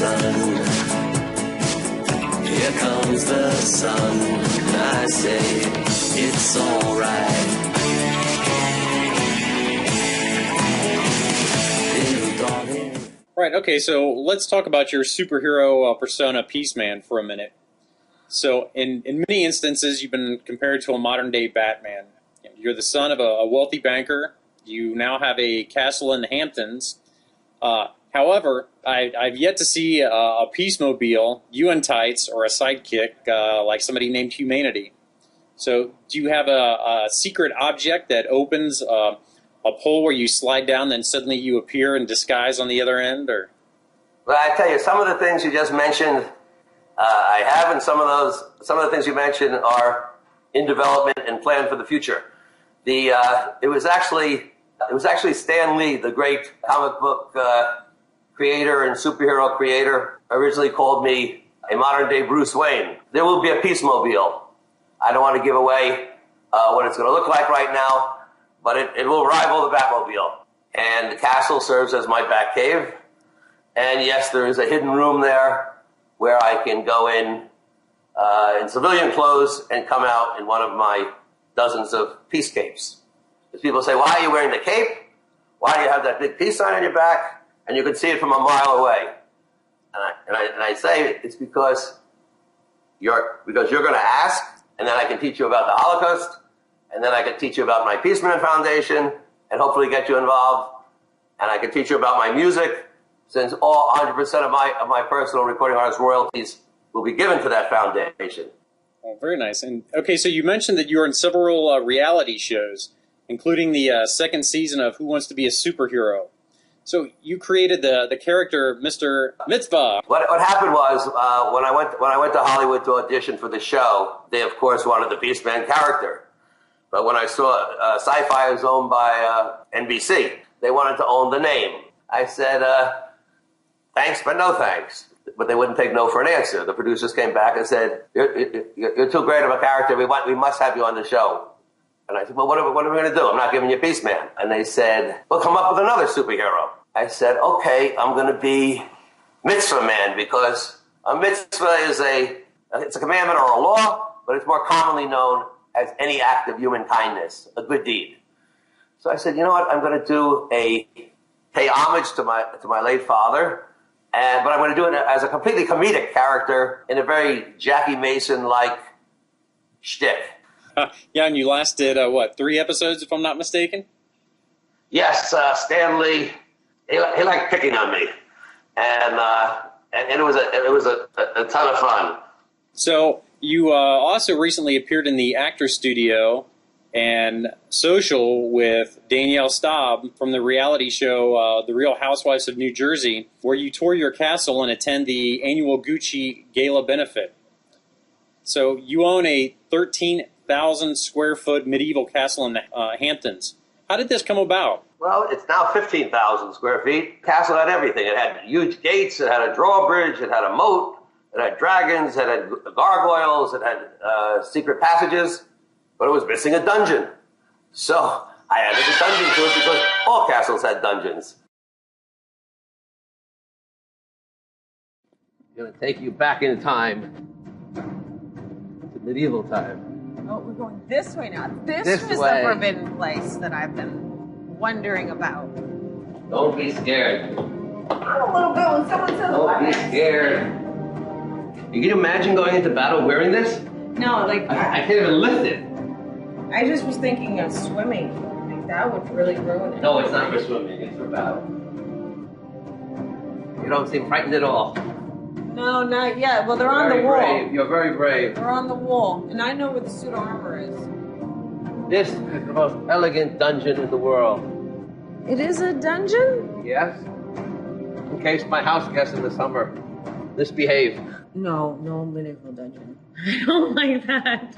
sun. Here comes the sun. I say it's alright. Right, okay, so let's talk about your superhero persona, Peaceman, for a minute. So, in many instances, you've been compared to a modern-day Batman. You're the son of a wealthy banker. You now have a castle in the Hamptons. However, I've yet to see a Peacemobile, you in tights, or a sidekick like somebody named Humanity. So, do you have a secret object that opens a pole where you slide down, then suddenly you appear in disguise on the other end? Or? Well, I tell you, some of the things you just mentioned, I have, and some of the things you mentioned are in development and planned for the future. It was actually Stan Lee, the great comic book creator and superhero creator, originally called me a modern-day Bruce Wayne. There will be a Peacemobile. I don't want to give away what it's going to look like right now, but it will rival the Batmobile. And the castle serves as my Batcave. And yes, there is a hidden room there where I can go in civilian clothes and come out in one of my dozens of peace capes. As people say, why are you wearing the cape? Why do you have that big peace sign on your back? And you can see it from a mile away. And I say it's because you're going to ask, and then I can teach you about the Holocaust, and then I can teach you about my Peaceman Foundation, and hopefully get you involved. And I can teach you about my music, since all 100% of my personal recording artist royalties will be given to that foundation. Oh, very nice. And okay, so you mentioned that you're in several reality shows, including the second season of Who Wants to Be a Superhero. So you created the character Mr. Mitzvah. What happened was when I went to Hollywood to audition for the show, they of course wanted the Peaceman character. But when I saw Sci-Fi was owned by NBC, they wanted to own the name. I said, thanks, but no thanks. But they wouldn't take no for an answer. The producers came back and said, you're too great of a character. We must have you on the show. And I said, well, what are we going to do? I'm not giving you Peaceman. And they said, well, come up with another superhero. I said, okay, I'm going to be Mitzvah Man, because a mitzvah is it's a commandment or a law, but it's more commonly known as any act of human kindness, a good deed. So I said, you know what? I'm going to pay homage to my late father, but I'm going to do it as a completely comedic character in a very Jackie Mason-like shtick. Yeah, and you last did, 3 episodes, if I'm not mistaken? Yes, Stan Lee, he liked picking on me. And it was a ton of fun. So you also recently appeared in the Actors Studio and Social with Danielle Staub from the reality show The Real Housewives of New Jersey, where you tour your castle and attend the annual Gucci Gala benefit. So you own a 13,000 square foot medieval castle in the Hamptons. How did this come about? Well, it's now 15,000 square feet. Castle had everything. It had huge gates, it had a drawbridge, it had a moat, it had dragons, it had gargoyles, it had secret passages, but it was missing a dungeon. So I added a dungeon to it because all castles had dungeons. I'm going to take you back in time to medieval time. Oh, we're going this way now. This was the forbidden place that I've been wondering about. Don't be scared. I'm a little bit when someone says Don't be scared. You can imagine going into battle wearing this? No, like I can't even lift it. I just was thinking of swimming. Like that would really ruin it. No, it's not for swimming. It's for battle. You don't seem frightened at all. No, not yet. Well, they're on the wall. Brave. You're very brave. They're on the wall, and I know where the suit of armor is. This is the most elegant dungeon in the world. It is a dungeon? Yes. In case my house guests in the summer misbehave. No medieval dungeon. I don't like that.